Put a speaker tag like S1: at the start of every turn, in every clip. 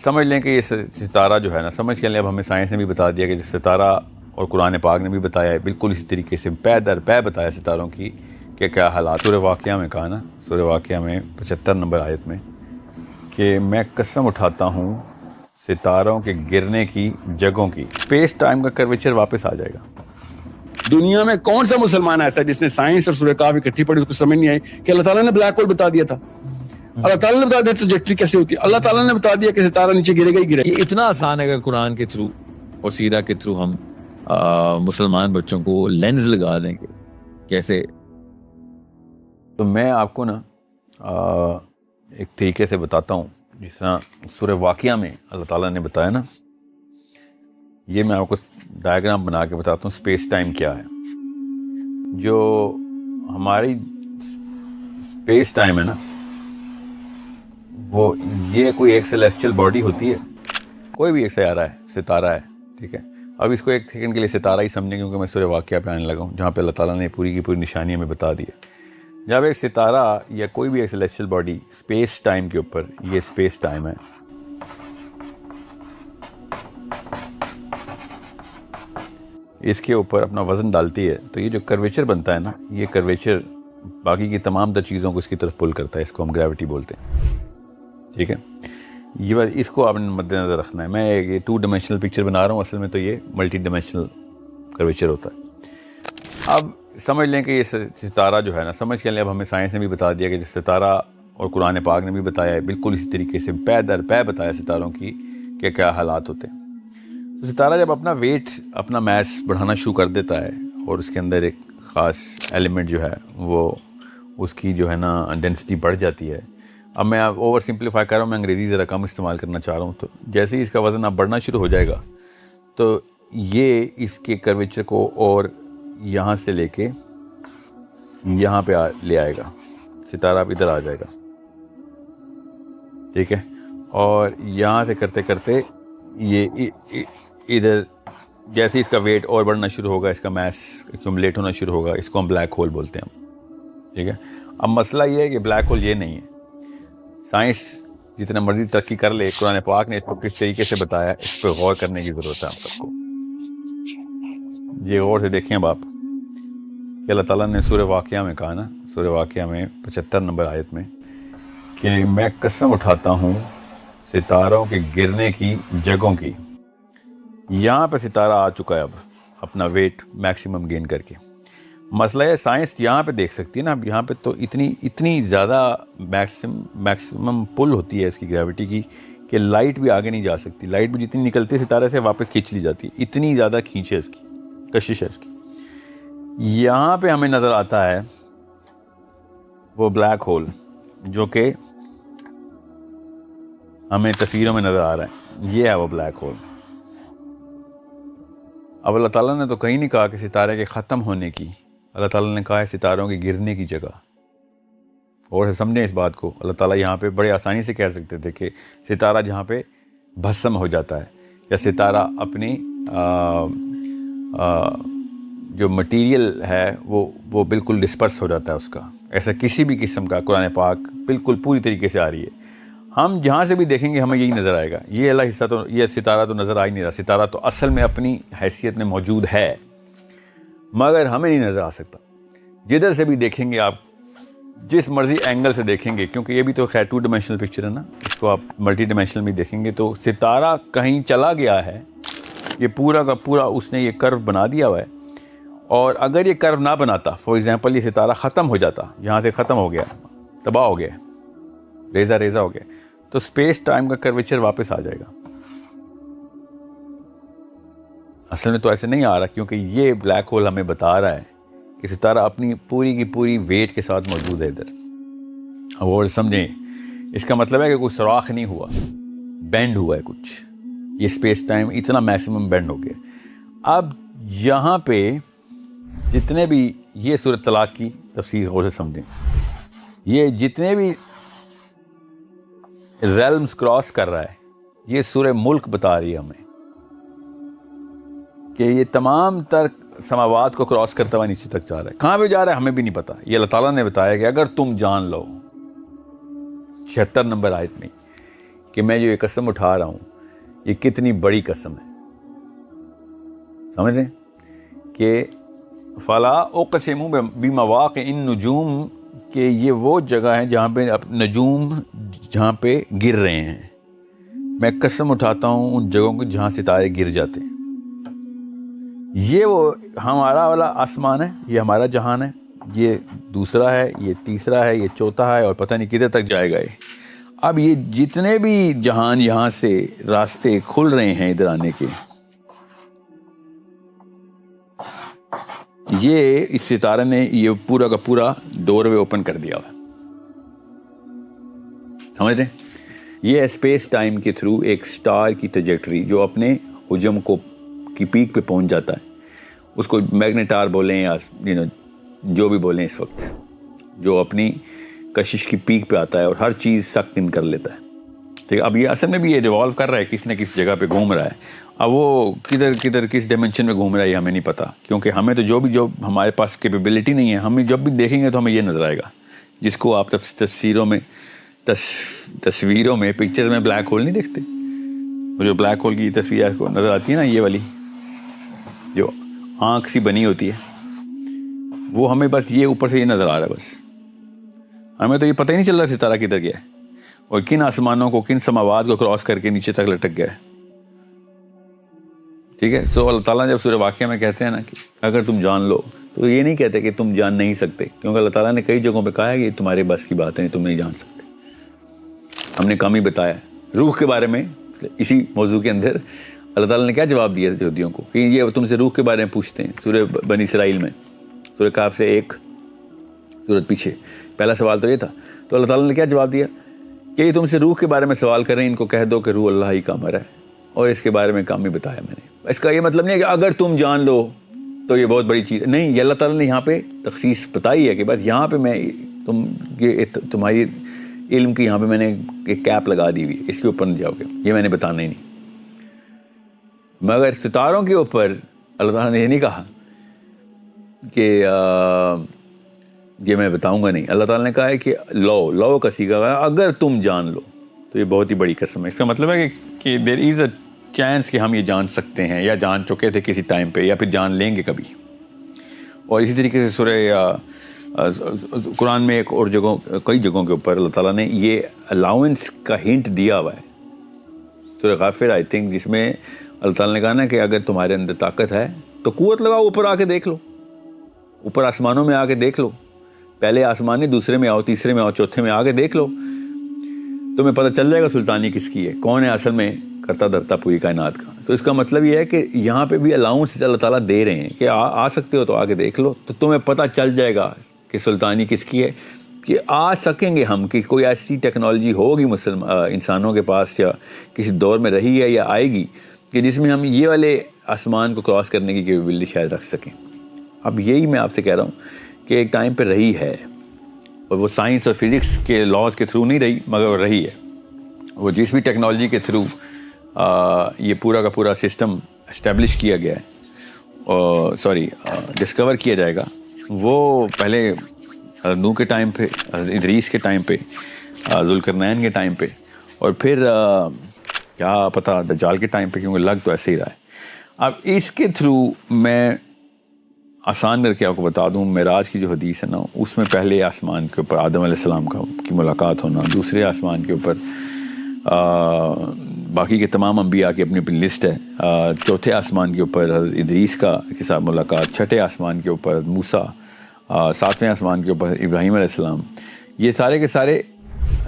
S1: سمجھ لیں کہ یہ ستارہ جو ہے نا، سمجھ کے لیں، اب ہمیں سائنس نے بھی بتا دیا کہ ستارہ، اور قرآن پاک نے بھی بتایا ہے بالکل اسی طریقے سے پے در پے بتایا ستاروں کی کہ کیا حالات. سورہ واقعہ میں کہا نا، سورہ واقعہ میں 75 نمبر آیت میں کہ میں قسم اٹھاتا ہوں ستاروں کے گرنے کی جگہوں کی. اسپیس ٹائم کا کرویچر واپس آ جائے گا.
S2: دنیا میں کون سا مسلمان ایسا ہے جس نے سائنس اور سورہ کہف اکٹھی پڑھی اس کو سمجھ نہیں آئی کہ اللہ تعالیٰ نے بلیک ہول بتا دیا تھا؟ اللہ تعالیٰ نے بتا دیا ٹریجیکٹری کیسے ہوتی ہے، اللہ تعالیٰ نے بتا دیا کہ ستارہ نیچے گرے گا ہی گرے گا.
S3: یہ اتنا آسان ہے اگر قرآن کے تھرو اور سیرہ کے تھرو ہم مسلمان بچوں کو لینز لگا دیں گے کیسے.
S1: تو میں آپ کو نا ایک طریقے سے بتاتا ہوں، جس طرح سورہ واقعہ میں اللہ تعالیٰ نے بتایا نا، یہ میں آپ کو ڈائیگرام بنا کے بتاتا ہوں اسپیس ٹائم کیا ہے. جو ہماری اسپیس ٹائم ہے نا، وہ یہ کوئی ایک سیلیسٹیل باڈی ہوتی ہے، کوئی بھی ایک سیارہ ہے، ستارہ ہے، ٹھیک ہے. اب اس کو ایک سیکنڈ کے لیے ستارہ ہی سمجھیں، کیونکہ میں سورہ واقعہ پہ آنے لگا ہوں جہاں پہ اللہ تعالیٰ نے پوری کی پوری نشانی ہمیں بتا دی ہے. جب ایک ستارہ یا کوئی بھی ایک سیلیسٹیل باڈی اسپیس ٹائم کے اوپر، یہ اسپیس ٹائم ہے، اس کے اوپر اپنا وزن ڈالتی ہے، تو یہ جو کرویچر بنتا ہے نا، یہ کرویچر باقی کی تمام تر چیزوں کو اس کی طرف پل کرتا ہے. اس کو ہم گریوٹی بولتے ہیں، ٹھیک ہے. یہ بات اس کو آپ نے مد نظر رکھنا ہے. میں یہ 2 ڈائمینشنل پکچر بنا رہا ہوں، اصل میں تو یہ ملٹی ڈائمینشنل کرویچر ہوتا ہے. اب سمجھ لیں کہ یہ ستارہ جو ہے نا، سمجھ کے لیں، اب ہمیں سائنس نے بھی بتا دیا کہ ستارہ، اور قرآن پاک نے بھی بتایا ہے بالکل اسی طریقے سے پے در پے بتایا ستاروں کی کہ کیا حالات ہوتے ہیں. تو ستارہ جب اپنا ویٹ، اپنا میس بڑھانا شروع کر دیتا ہے، اور اس کے اندر ایک خاص ایلیمنٹ جو ہے وہ اس کی جو ہے نا ڈینسٹی بڑھ جاتی ہے. اب میں اوور سمپلیفائی کر رہا ہوں، میں انگریزی ذرا کم استعمال کرنا چاہ رہا ہوں. تو جیسے ہی اس کا وزن اب بڑھنا شروع ہو جائے گا، تو یہ اس کے کرویچر کو اور یہاں سے لے کے یہاں پہ لے آئے گا. ستارہ اب ادھر آ جائے گا، ٹھیک ہے. اور یہاں سے کرتے کرتے یہ ادھر، جیسے اس کا ویٹ اور بڑھنا شروع ہوگا، اس کا میس ایکومولیٹ ہونا شروع ہوگا، اس کو ہم بلیک ہول بولتے ہیں ہم، ٹھیک ہے. اب مسئلہ یہ ہے کہ بلیک ہول یہ نہیں ہے. سائنس جتنا مرضی ترقی کر لے، قرآن پاک نے اس کو کس طریقے سے بتایا، اس پہ غور کرنے کی ضرورت ہے ہم سب کو. یہ غور سے دیکھیں اب آپ کہ اللہ تعالیٰ نے سورہ واقعہ میں کہا نا، سورہ واقعہ میں 75 نمبر آیت میں کہ میں قسم اٹھاتا ہوں ستاروں کے گرنے کی جگہوں کی. یہاں پہ ستارہ آ چکا ہے اب اپنا ویٹ میکسیمم گین کر کے. مسئلہ ہے سائنس یہاں پہ دیکھ سکتی ہے نا، اب یہاں پہ تو اتنی زیادہ میکسیمم پل ہوتی ہے اس کی گریوٹی کی کہ لائٹ بھی آگے نہیں جا سکتی. لائٹ بھی جتنی نکلتی ہے ستارے سے واپس کھینچ لی جاتی ہے، اتنی زیادہ کھینچ ہے اس کی، کشش ہے اس کی. یہاں پہ ہمیں نظر آتا ہے وہ بلیک ہول جو کہ ہمیں تصویروں میں نظر آ رہا ہے. یہ ہے وہ بلیک ہول. اب اللہ تعالیٰ نے تو کہیں نہیں کہا کہ ستارے کے ختم ہونے کی، اللہ تعالیٰ نے کہا ہے ستاروں کے گرنے کی جگہ. اور سمجھیں اس بات کو، اللہ تعالیٰ یہاں پہ بڑے آسانی سے کہہ سکتے تھے کہ ستارہ جہاں پہ بھسم ہو جاتا ہے، یا ستارہ اپنی جو مٹیریل ہے وہ بالکل ڈسپرس ہو جاتا ہے اس کا. ایسا کسی بھی قسم کا قرآن پاک بالکل پوری طریقے سے آ رہی ہے. ہم جہاں سے بھی دیکھیں گے ہمیں یہی نظر آئے گا. یہ اللہ حصہ تو، یہ ستارہ تو نظر آ ہی نہیں رہا. ستارہ تو اصل میں اپنی حیثیت میں موجود ہے، مگر ہمیں نہیں نظر آ سکتا. جدھر سے بھی دیکھیں گے آپ، جس مرضی اینگل سے دیکھیں گے، کیونکہ یہ بھی تو خیر 2 ڈائمینشنل پکچر ہے نا، اس کو آپ ملٹی ڈائمینشنل میں دیکھیں گے تو ستارہ کہیں چلا گیا ہے. یہ پورا کا پورا اس نے یہ کرو بنا دیا ہوا ہے. اور اگر یہ کرو نہ بناتا، فار ایگزامپل یہ ستارہ ختم ہو جاتا، یہاں سے ختم ہو گیا، تباہ ہو گیا، ریزہ ہو گیا، تو اسپیس ٹائم کا کرویچر واپس آ جائے گا. اصل میں تو ایسے نہیں آ رہا، کیونکہ یہ بلیک ہول ہمیں بتا رہا ہے کہ ستارہ اپنی پوری کی پوری ویٹ کے ساتھ موجود ہے ادھر. اب اور سمجھیں، اس کا مطلب ہے کہ کوئی سوراخ نہیں ہوا، بینڈ ہوا ہے کچھ. یہ اسپیس ٹائم اتنا میکسیمم بینڈ ہو گیا. اب یہاں پہ جتنے بھی، یہ سورۃ طلاق کی تفسیر غور سے سمجھیں، یہ جتنے بھی ریلمز کراس کر رہا ہے، یہ سورہ ملک بتا رہی ہے ہمیں کہ یہ تمام تر سماوات کو کراس کرتا ہوا نیچے تک جا رہا ہے. کہاں پہ جا رہا ہے ہمیں بھی نہیں پتا. یہ اللہ تعالیٰ نے بتایا کہ اگر تم جان لو، 76 نمبر آیت میں، کہ میں جو یہ قسم اٹھا رہا ہوں یہ کتنی بڑی قسم ہے. سمجھ رہے ہیں کہ فلا اقسم بمواقع النجوم، کہ یہ وہ جگہ ہے جہاں پہ نجوم جہاں پہ گر رہے ہیں. میں قسم اٹھاتا ہوں ان جگہوں کو جہاں ستارے گر جاتے ہیں. یہ وہ ہمارا والا آسمان ہے، یہ ہمارا جہان ہے، یہ دوسرا ہے، یہ تیسرا ہے، یہ چوتھا ہے، اور پتہ نہیں کدھر تک جائے گا یہ. اب یہ جتنے بھی جہان یہاں سے راستے کھل رہے ہیں ادھر آنے کے، یہ اس ستارے نے یہ پورا کا پورا ڈور وے اوپن کر دیا ہوا. سمجھ رہے ہیں؟ یہ اسپیس ٹائم کے تھرو ایک سٹار کی ٹریجیکٹری جو اپنے حجم کو کی پیک پہ پہنچ جاتا ہے، اس کو میگنیٹار بولیں یا جو بھی بولیں اس وقت، جو اپنی کشش کی پیک پہ آتا ہے اور ہر چیز سک ان کر لیتا ہے. ٹھیک ہے، اب یہ اصل میں بھی یہ ریوالو کر رہا ہے، کسی نہ کسی جگہ پہ گھوم رہا ہے. اب وہ کدھر کس ڈائمینشن میں گھوم رہا ہے یہ ہمیں نہیں پتا، کیونکہ ہمیں تو جو ہمارے پاس کیپیبلٹی نہیں ہے، ہمیں جب بھی دیکھیں گے تو ہمیں یہ نظر آئے گا، جس کو آپ تصویروں میں پکچرز میں بلیک ہول نہیں دیکھتے. وہ جو بلیک ہول کی تصویر کو نظر آتی ہے نا، یہ والی جو آنکھ سی بنی ہوتی ہے، وہ ہمیں بس یہ اوپر سے یہ نظر آ رہا ہے. بس ہمیں تو یہ پتہ ہی نہیں چل رہا ستارہ کدھر گیا ہے اور کن آسمانوں کو، کن سماوات کو کراس کر کے نیچے تک لٹک گیا ہے. ٹھیک ہے. سو اللہ تعالیٰ جب سورہ واقعہ میں کہتے ہیں نا کہ اگر تم جان لو، تو یہ نہیں کہتے کہ تم جان نہیں سکتے، کیونکہ اللہ تعالیٰ نے کئی جگہوں پہ کہا ہے کہ یہ تمہارے بس کی بات ہے، تم نہیں جان سکتے. ہم نے کم ہی بتایا. روح کے بارے میں اسی موضوع کے اندر اللہ تعالیٰ نے کیا جواب دیا یہودیوں کو کہ یہ تم سے روح کے بارے میں پوچھتے ہیں. سورہ بنی اسرائیل میں، سورہ کہف سے ایک سورت پیچھے پہلا سوال تو یہ تھا. تو اللہ تعالیٰ نے کیا جواب دیا کہ یہ تم سے روح کے بارے میں سوال کریں، ان کو کہہ دو کہ روح اللہ ہی کا امر ہے، اور اس کے بارے میں کام ہی بتایا میں نے. اس کا یہ مطلب نہیں ہے کہ اگر تم جان لو تو یہ بہت بڑی چیز ہے. نہیں، یہ اللہ تعالیٰ نے یہاں پہ تخصیص بتائی ہے کہ بس یہاں پہ میں تمہاری علم کی یہاں پہ میں نے ایک کیپ لگا دی ہوئی ہے، اس کے اوپر نہیں جاؤ گے، یہ میں نے بتانا ہی نہیں. مگر ستاروں کے اوپر اللہ تعالیٰ نے یہ نہیں کہا کہ یہ میں بتاؤں گا نہیں. اللہ تعالیٰ نے کہا ہے کہ لو کا سیگا ہے، اگر تم جان لو تو یہ بہت ہی بڑی قسم ہے. اس کا مطلب ہے کہ دیر از اے چانس کہ ہم یہ جان سکتے ہیں، یا جان چکے تھے کسی ٹائم پہ، یا پھر جان لیں گے کبھی. اور اسی طریقے سے سورہ قرآن میں ایک اور کئی جگہوں کے اوپر اللہ تعالیٰ نے یہ الاؤنس کا ہنٹ دیا ہوا ہے. سورہ غافر آئی تھنک، جس میں اللہ تعالیٰ نے کہا نا کہ اگر تمہارے اندر طاقت ہے تو قوت لگاؤ، اوپر آ کے دیکھ لو، اوپر آسمانوں میں آ کے دیکھ لو. پہلے آسمان نہیں، دوسرے میں آؤ، تیسرے میں آؤ، چوتھے میں آ کے دیکھ لو، تمہیں پتہ چل جائے گا سلطانی کس کی ہے، کون ہے اصل میں کرتا دھرتا پوری کائنات کا. تو اس کا مطلب یہ ہے کہ یہاں پہ بھی الاؤنس اللہ تعالیٰ دے رہے ہیں کہ آ سکتے ہو تو آ کے دیکھ لو، تو تمہیں پتہ چل جائے گا کہ سلطانی کس کی ہے. کہ آ سکیں گے ہم، کہ کوئی ایسی ٹیکنالوجی ہوگی انسانوں کے پاس یا کسی دور میں رہی ہے یا آئے گی کہ جس میں ہم یہ والے آسمان کو کراس کرنے کی کیپیبلٹی شاید رکھ سکیں. اب یہی میں آپ سے کہہ رہا ہوں کہ ایک ٹائم پہ رہی ہے، اور وہ سائنس اور فزکس کے لاز کے تھرو نہیں رہی، مگر وہ رہی ہے. وہ جس بھی ٹیکنالوجی کے تھرو یہ پورا کا پورا سسٹم اسٹیبلش کیا گیا ہے، ڈسکور کیا جائے گا، وہ پہلے نوح کے ٹائم پہ، ادریس کے ٹائم پہ، ذوالقرنین کے ٹائم پہ، اور پھر کیا پتہ دجال کے ٹائم پہ، کیونکہ لگ تو ایسے ہی رہا ہے. اب اس کے تھرو میں آسان کر کے آپ کو بتا دوں، معراج کی جو حدیث ہے نا، اس میں پہلے آسمان کے اوپر آدم علیہ السلام کی ملاقات ہونا، دوسرے آسمان کے اوپر باقی کے تمام انبیاء کی اپنی اپنی لسٹ ہے، چوتھے آسمان کے اوپر ادریس کے ساتھ ملاقات، چھٹے آسمان کے اوپر موسیٰ، ساتویں آسمان کے اوپر ابراہیم علیہ السلام. یہ سارے کے سارے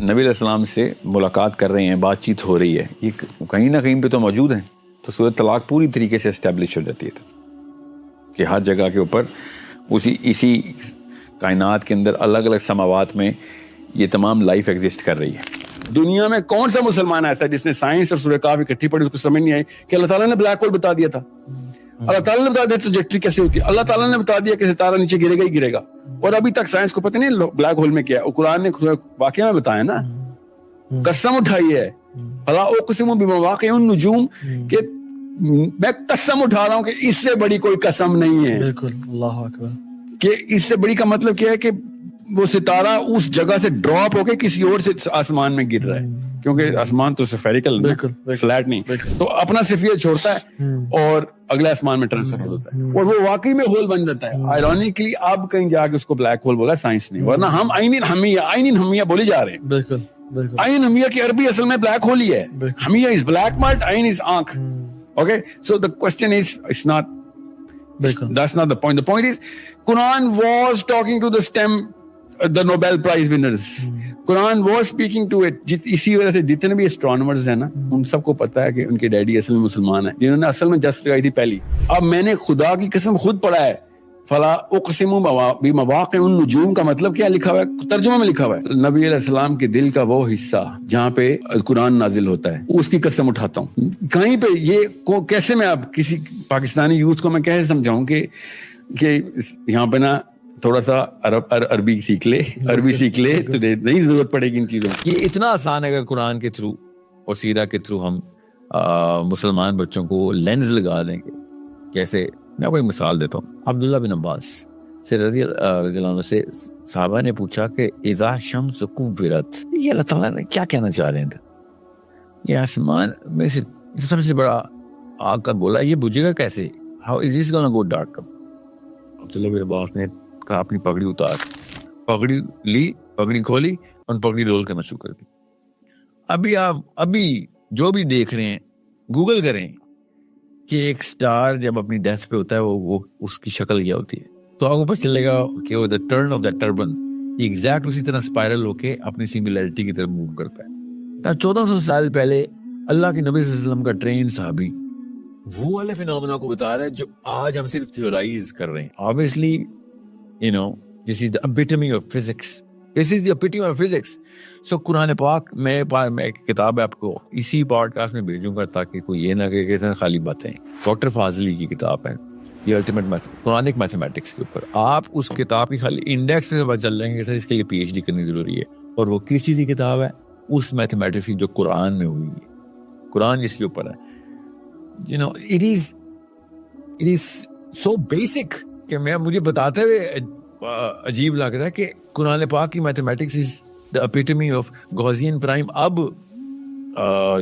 S1: نبی علیہ السلام سے ملاقات کر رہے ہیں، بات چیت ہو رہی ہے، یہ کہیں نہ کہیں پہ تو موجود ہیں. تو سورۃ طلاق پوری طریقے سے اسٹیبلش ہو جاتی ہے کہ ہر جگہ کے اوپر اسی کائنات کے اندر الگ الگ سماوات میں یہ تمام لائف ایگزسٹ کر رہی ہے.
S2: دنیا میں کون سا مسلمان ایسا ہے جس نے سائنس اور سورہ کہف اکٹھی پڑھی، اس کو سمجھ نہیں آئی کہ اللہ تعالیٰ نے بلیک ہول بتا دیا تھا. اللہ تعالیٰ نے بتا دیا ٹریجیکٹری کیسے ہوتی ہے، اللہ تعالیٰ نے بتا دیا کہ ستارہ نیچے گرے گا ہی گرے گا، اور ابھی تک سائنس کو پتہ نہیں بلیک ہول میں کیا ہے. اور قرآن نے واقعہ میں بتایا نا، قسم اٹھائی ہے، فلا اقسم بمواقع النجوم، کہ میں قسم اٹھا رہا ہوں کہ اس سے بڑی کوئی قسم نہیں ہے.
S4: بالکل، اللہ اکبر.
S2: کہ اس سے بڑی کا مطلب کیا ہے کہ وہ ستارہ اس جگہ سے ڈراپ ہو کے کسی اور سے آسمان میں گر رہا ہے. کیونکہ آسمان تو سفیریکل فلیٹ نہیں, تو اپنا صفیہ چھوڑتا ہے اور اگلے آسمان میں ٹرانسفر ہو جاتا ہے اور وہ واقعی میں ہول بن جاتا ہے. آئرونیکلی اب کہیں جا کے اس کو بلیک ہول بولا سائنس نے, ورنہ ہم عین ہمیہ بولے جا رہے ہیں. بالکل عین ہمیہ کی عربی اصل میں بلیک ہول ہی ہے. ہمیہ از بلیک مارٹ, عین از آنکھ. Okay, so the question is, it's not, that's not the point. The point is, Quran was talking to the Nobel Prize winners. Quran was speaking to it. اسی وجہ سے جتنے بھی astronomers ہیں نا, ان سب کو پتا ہے کہ ان کے ڈیڈی اصل میں مسلمان ہیں, جنہوں نے اصل میں جسٹ لگائی تھی پہلی. اب میں نے خدا کی قسم خود پڑھا ہے, فلا اقسم بمواقع النجوم کا مطلب کیا لکھا ہوا ہے, ترجمہ میں لکھا ہوا ہے, نبی علیہ السلام کے دل کا وہ حصہ جہاں پہ قرآن نازل ہوتا ہے, اس کی قسم اٹھاتا ہوں. کہیں پہ یہ کیسے میں اب کسی پاکستانی یوتھ کو میں کیسے سمجھاؤں کہ یہاں پہ نا تھوڑا سا عربی سیکھ لے تو نہیں ضرورت پڑے گی ان چیزوں کی.
S3: یہ اتنا آسان ہے اگر قرآن کے تھرو اور سیرہ کے تھرو ہم مسلمان بچوں کو لینز لگا دیں گے. کیسے, میں کوئی مثال دیتا ہوں. عبداللہ بن عباس سے رضی اللہ عنہ سے صحابہ نے پوچھا کہ اذا شمس کورت, یہ اللہ تعالیٰ نے کیا کہنا چاہ رہے ہیں؟ یہ آسمان میں سے سب سے بڑا آگ کا بولا, یہ بجھے گا کیسے؟ How is this gonna go dark? عبداللہ بن عباس نے کہا اپنی پگڑی اتار, پگڑی لی, پگڑی کھولی اور پگڑی رول کرنا شروع کر دی. ابھی جو بھی دیکھ رہے ہیں گوگل کریں کہ ایک سٹار جب اپنی ڈیتھ پہ ہوتا ہے وہ اس کی شکل کیا ہوتی ہے, تو آپ کو پتہ چلے گا کہ وہ the turn of the turbine exact اسی طرح اسپائرل ہو کے اپنی سنگولیرٹی کی طرف موو کرتا ہے. 1400 سال پہلے اللہ کے نبی صلی اللہ علیہ وسلم کا ٹرین صحابی وہ والے فینومینا کو بتا رہا ہے جو آج ہم صرف تھیورائز کر رہے ہیں. obviously you know this is the epitome of physics. This is the epitome of physics. So قرآن پاک میں ایک کتاب آپ کو اسی پوڈ کاسٹ میں بھیجوں گا تاکہ کوئی یہ نہ کہ خالی باتیں. ڈاکٹر فاضلی کی کتاب ہے یہ الٹیمیٹ قرآنک میتھمیٹکس کے اوپر. آپ اس کتاب کی خالی انڈیکس سے پتہ چل رہے ہیں کہ سر اس کے لیے پی ایچ ڈی کرنی ضروری ہے. اور وہ کس چیز کی کتاب ہے؟ اس میتھمیٹکس کی جو قرآن میں ہوئی ہے. قرآن جس کے اوپر ہے, you know, it is so basic کہ مجھے بتاتے ہوئے عجیب لگ رہا ہے کہ قرآن پاک کی mathematics is the epitome of Gaussian prime. اب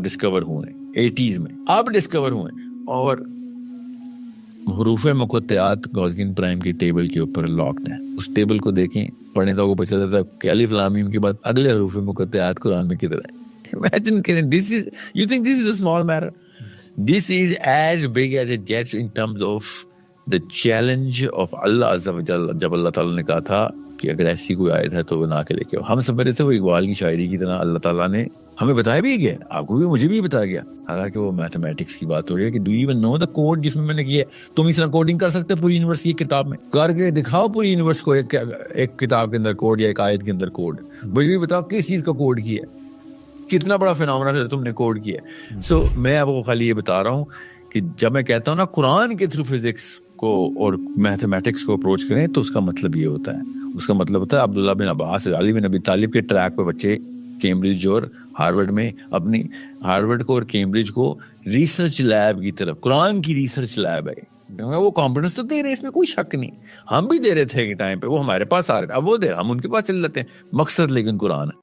S3: ڈسکور ہوئے 80s میں, اب ڈسکور ہوئے, اور حروف مقطعات گوزین پرائم کی ٹیبل کے اوپر لاکڈ ہے. اس ٹیبل کو دیکھیں, پڑھنے تو کو پتہ چلتا ہے کہ الف لام میم کے بعد اگلے حروف مقطعات قرآن میں کدھر ہیں. Imagine, you think this is a small matter? This is as big as it gets in terms of the challenge of Allah Azza wa Jalla. جب اللہ تعالیٰ نے کہا تھا کہ اگر ایسی کوئی آیت ہے تو بنا کے لے کے آؤ, ہم سمجھ رہے تھے وہ اقبال کی شاعری کی طرح اللہ تعالیٰ نے ہمیں بتایا بھی گیا, آپ کو بھی مجھے بھی بتایا گیا. حالانکہ وہ میتھمیٹکس کی بات ہو رہی ہے کہ do you even know the code جس میں نے کیا ہے. تم اس طرح کوڈنگ کر سکتے پوری یونیورس کی کتاب میں کر کے دکھاؤ پوری یونیورس کو ایک کتاب کے اندر کوڈ یا ایک آیت کے اندر کوڈ. مجھے بھی بتاؤ کس چیز کا کوڈ کیا ہے, کتنا بڑا فینومینا تم نے کوڈ کیا ہے. سو میں آپ کو خالی یہ بتا رہا ہوں کہ جب میں کہتا ہوں نا قرآن کے تھرو فزکس کو اور میتھمیٹکس کو اپروچ کریں تو اس کا مطلب یہ ہوتا ہے. اس کا مطلب ہوتا ہے عبداللہ بن عباس, علی بن ابی طالب کے ٹریک پہ بچے کیمبرج اور ہارورڈ میں اپنی ہارورڈ کو اور کیمبرج کو ریسرچ لیب کی طرف, قرآن کی ریسرچ لیب ہے, وہ کانفیڈنس تو دے رہے, اس میں کوئی شک نہیں. ہم بھی دے رہے تھے کہ ٹائم پہ وہ ہمارے پاس آ رہے تھے, اب وہ دے, ہم ان کے پاس چل جاتے ہیں. مقصد لیکن قرآن ہے.